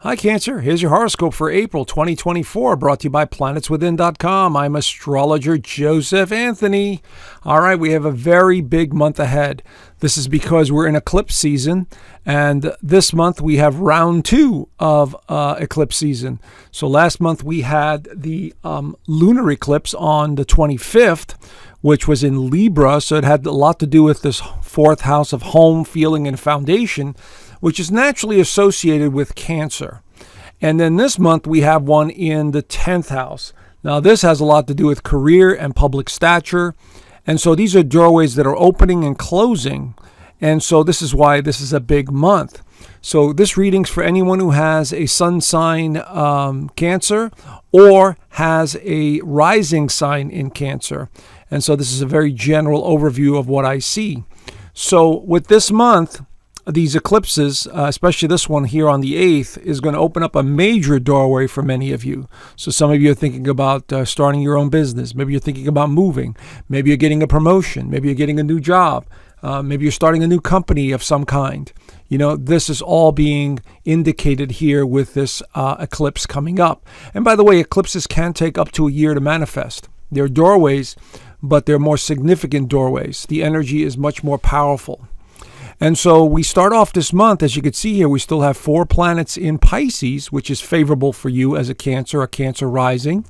Hi, Cancer. Here's your horoscope for April 2024, brought to you by planetswithin.com. I'm astrologer Joseph Anthony. All right, we have a very big month ahead. This is because we're in eclipse season, and this month we have round 2 of eclipse season. So last month we had the lunar eclipse on the 25th, which was in Libra, so it had a lot to do with this 4th house of home, feeling, and foundation, which is naturally associated with Cancer. And then this month we have one in the 10th house. Now this has a lot to do with career and public stature. And so these are doorways that are opening and closing. And so this is why this is a big month. So this reading's for anyone who has a sun sign Cancer or has a rising sign in Cancer. And so this is a very general overview of what I see. So with this month, these eclipses, especially this one here on the 8th, is going to open up a major doorway for many of you. So some of you are thinking about starting your own business. Maybe you're thinking about moving. Maybe you're getting a promotion. Maybe you're getting a new job. Maybe you're starting a new company of some kind. You know, this is all being indicated here with this eclipse coming up. And by the way, eclipses can take up to a year to manifest. They're doorways, but they're more significant doorways. The energy is much more powerful. And so we start off this month, as you can see here, we still have 4 planets in Pisces, which is favorable for you as a Cancer rising.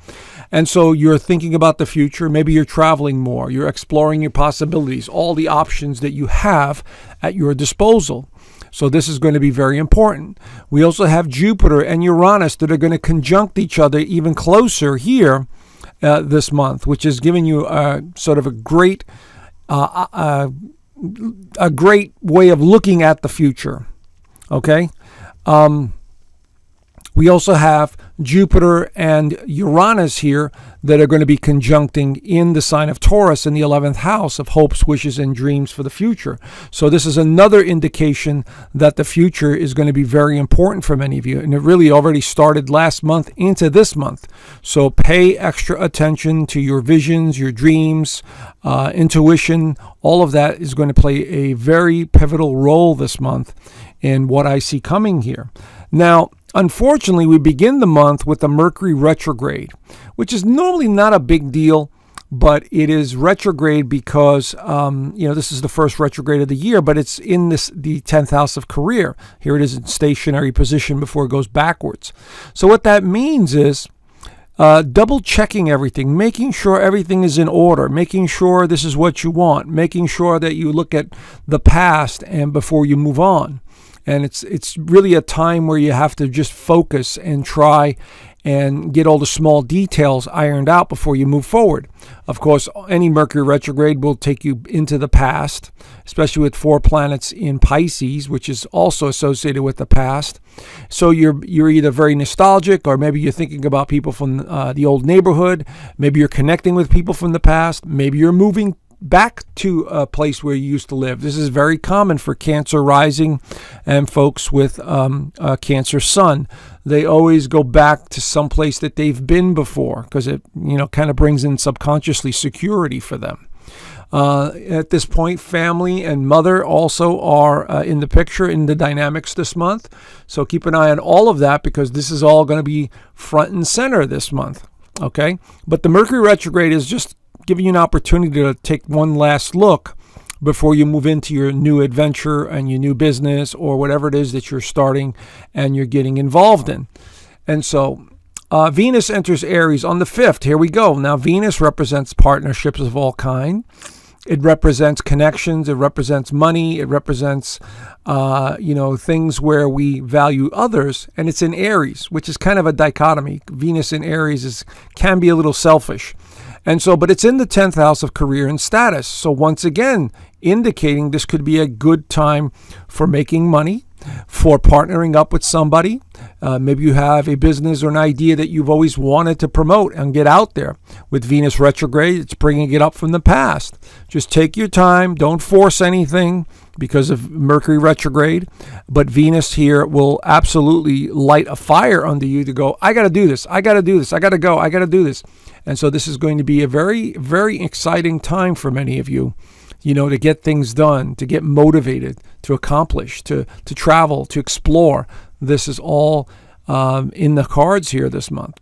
And so you're thinking about the future. Maybe you're traveling more. You're exploring your possibilities, all the options that you have at your disposal. So this is going to be very important. We also have Jupiter and Uranus that are going to conjunct each other even closer here this month, which is giving you sort of a great way of looking at the future. Okay. We also have Jupiter and Uranus here that are going to be conjuncting in the sign of Taurus in the 11th house of hopes, wishes, and dreams for the future. So this is another indication that the future is going to be very important for many of you. And it really already started last month into this month. So pay extra attention to your visions, your dreams, intuition. All of that is going to play a very pivotal role this month in what I see coming here. Now, unfortunately, we begin the month with the Mercury retrograde, which is normally not a big deal, but it is retrograde because, this is the first retrograde of the year, but it's in the 10th house of career. Here it is in stationary position before it goes backwards. So what that means is double checking everything, making sure everything is in order, making sure this is what you want, making sure that you look at the past and before you move on. And it's really a time where you have to just focus and try and get all the small details ironed out before you move forward. Of course, any Mercury retrograde will take you into the past, especially with 4 planets in Pisces, which is also associated with the past. So you're either very nostalgic, or maybe you're thinking about people from the old neighborhood. Maybe you're connecting with people from the past. Maybe you're moving back to a place where you used to live. This is very common for Cancer rising and folks with Cancer sun. They always go back to some place that they've been before because it kind of brings in subconsciously security for them. At this point, family and mother also are in the picture, in the dynamics this month. So keep an eye on all of that because this is all going to be front and center this month. Okay? But the Mercury retrograde is just giving you an opportunity to take one last look before you move into your new adventure and your new business or whatever it is that you're starting and you're getting involved in. And so Venus enters Aries on the 5th. Here we go. Now, Venus represents partnerships of all kind. It represents connections. It represents money. It represents, things where we value others. And it's in Aries, which is kind of a dichotomy. Venus in Aries can be a little selfish. And so, but it's in the 10th house of career and status. So once again, indicating this could be a good time for making money, for partnering up with somebody. Maybe you have a business or an idea that you've always wanted to promote and get out there. With Venus retrograde, it's bringing it up from the past. Just take your time. Don't force anything because of Mercury retrograde. But Venus here will absolutely light a fire under you to go, I got to do this. I got to do this. I got to go. I got to do this. And so this is going to be a very, very exciting time for many of you, to get things done, to get motivated, to accomplish, to travel, to explore. This is all in the cards here this month,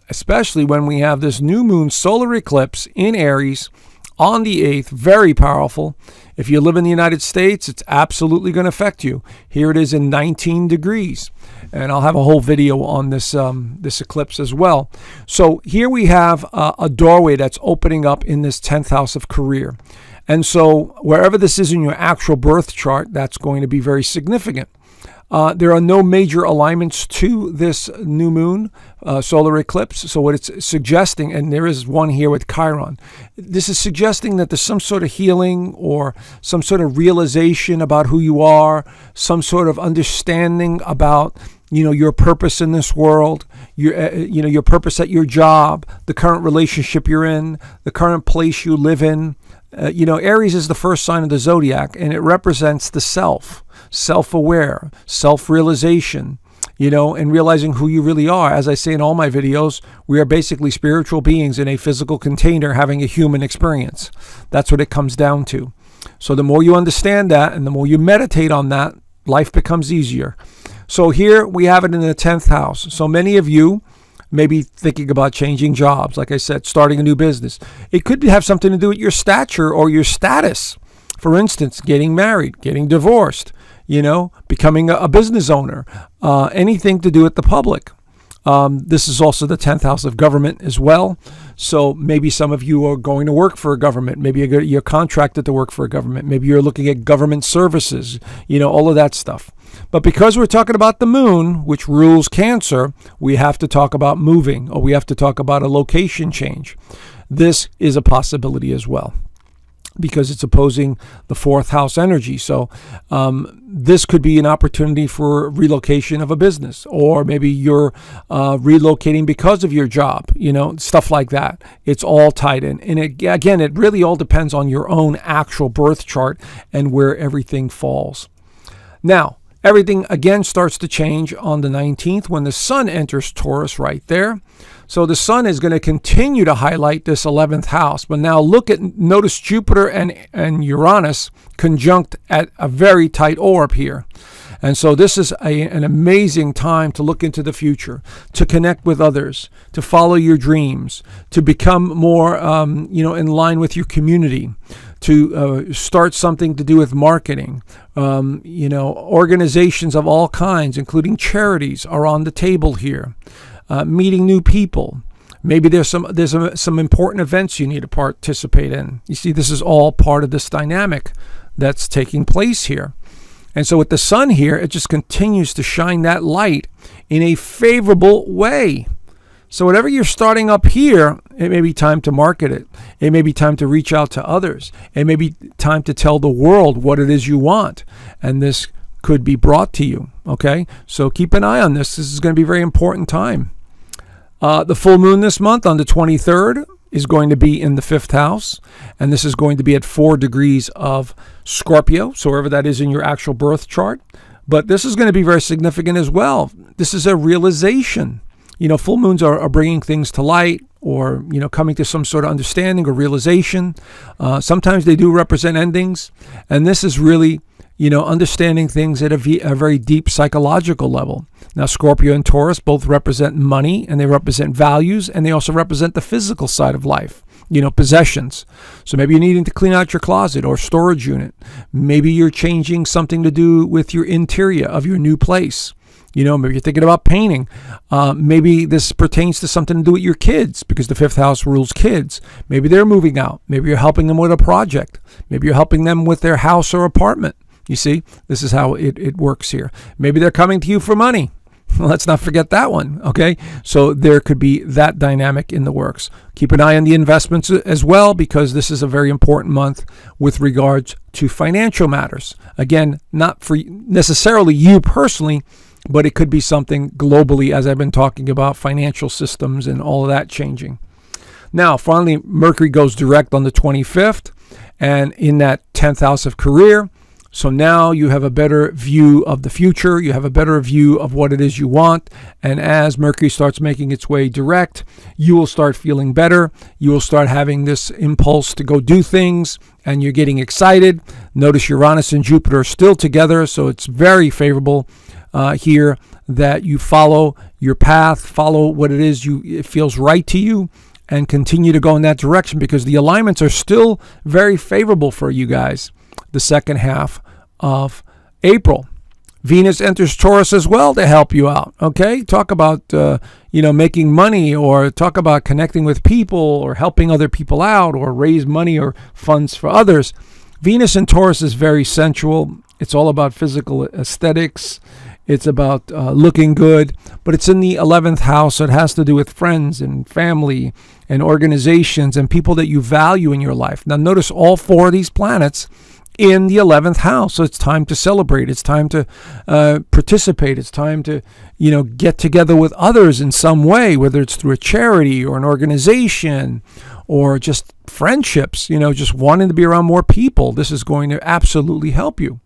especially when we have this new moon solar eclipse in Aries on the 8th, very powerful. If you live in the United States, it's absolutely going to affect you. Here it is in 19 degrees. And I'll have a whole video on this eclipse as well. So here we have a doorway that's opening up in this 10th house of career. And so wherever this is in your actual birth chart, that's going to be very significant. There are no major alignments to this new moon solar eclipse. So what it's suggesting, and there is one here with Chiron, this is suggesting that there's some sort of healing or some sort of realization about who you are, some sort of understanding about your purpose in this world, your purpose at your job, the current relationship you're in, the current place you live in. Aries is the first sign of the zodiac, and it represents the self-aware, self-realization, and realizing who you really are. As I say in all my videos, we are basically spiritual beings in a physical container having a human experience. That's what it comes down to. So the more you understand that and the more you meditate on that, life becomes easier. So here we have it in the 10th house. So many of you may be thinking about changing jobs, like I said, starting a new business. It could have something to do with your stature or your status. For instance, getting married, getting divorced, becoming a business owner, anything to do with the public. This is also the 10th house of government as well. So maybe some of you are going to work for a government. Maybe you're contracted to work for a government. Maybe you're looking at government services, all of that stuff. But because we're talking about the moon, which rules Cancer, we have to talk about moving, or we have to talk about a location change. This is a possibility as well, because it's opposing the 4th house energy. So this could be an opportunity for relocation of a business, or maybe you're relocating because of your job, stuff like that. It's all tied in. And it really all depends on your own actual birth chart and where everything falls. Now, everything again starts to change on the 19th when the sun enters Taurus right there. So the sun is going to continue to highlight this 11th house. But now notice Jupiter and Uranus conjunct at a very tight orb here. And so this is an amazing time to look into the future, to connect with others, to follow your dreams, to become more, in line with your community, to start something to do with marketing. Organizations of all kinds, including charities, are on the table here. Meeting new people. Maybe there's some important events you need to participate in. You see, this is all part of this dynamic that's taking place here. And so with the sun here, it just continues to shine that light in a favorable way. So whatever you're starting up here, it may be time to market it. It may be time to reach out to others. It may be time to tell the world what it is you want. And this could be brought to you. Okay? So keep an eye on this. This is going to be a very important time. The full moon this month on the 23rd is going to be in the 5th house. And this is going to be at 4 degrees of Scorpio. So wherever that is in your actual birth chart. But this is going to be very significant as well. This is a realization. Full moons are bringing things to light, or, coming to some sort of understanding or realization. Sometimes they do represent endings. And this is really, understanding things at a very deep psychological level. Now, Scorpio and Taurus both represent money, and they represent values, and they also represent the physical side of life. Possessions. So maybe you're needing to clean out your closet or storage unit. Maybe you're changing something to do with your interior of your new place. Maybe you're thinking about painting. Maybe this pertains to something to do with your kids, because the 5th house rules kids. Maybe they're moving out. Maybe you're helping them with a project. Maybe you're helping them with their house or apartment. You see, this is how it works here. Maybe they're coming to you for money. Let's not forget that one, okay? So there could be that dynamic in the works. Keep an eye on the investments as well, because this is a very important month with regards to financial matters. Again, not for necessarily you personally, but it could be something globally, as I've been talking about, financial systems and all of that changing. Now, finally, Mercury goes direct on the 25th, and in that 10th house of career. So now you have a better view of the future. You have a better view of what it is you want. And as Mercury starts making its way direct, you will start feeling better. You will start having this impulse to go do things, and you're getting excited. Notice Uranus and Jupiter are still together, so it's very favorable here that you follow your path, follow what it is it feels right to you, and continue to go in that direction, because the alignments are still very favorable for you guys the second half of April. Venus enters Taurus as well to help you out. Okay, talk about making money, or talk about connecting with people, or helping other people out, or raise money or funds for others. Venus in Taurus is very sensual. It's all about physical aesthetics. It's about looking good, but it's in the 11th house, so it has to do with friends and family and organizations and people that you value in your life. Now, notice all 4 of these planets in the 11th house, so it's time to celebrate. It's time to participate. It's time to, get together with others in some way, whether it's through a charity or an organization or just friendships, just wanting to be around more people. This is going to absolutely help you.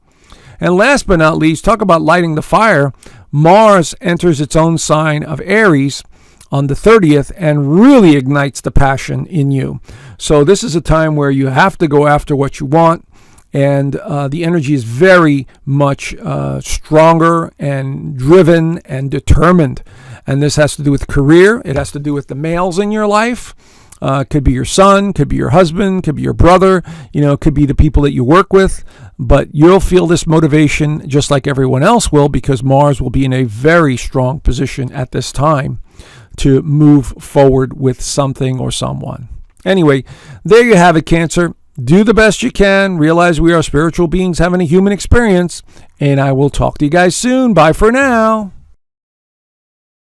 And last but not least, talk about lighting the fire. Mars enters its own sign of Aries on the 30th and really ignites the passion in you. So this is a time where you have to go after what you want, and the energy is very much stronger and driven and determined. And this has to do with career. It has to do with the males in your life. Could be your son, could be your husband, could be your brother, could be the people that you work with. But you'll feel this motivation just like everyone else will, because Mars will be in a very strong position at this time to move forward with something or someone. Anyway, there you have it, Cancer. Do the best you can. Realize we are spiritual beings having a human experience. And I will talk to you guys soon. Bye for now.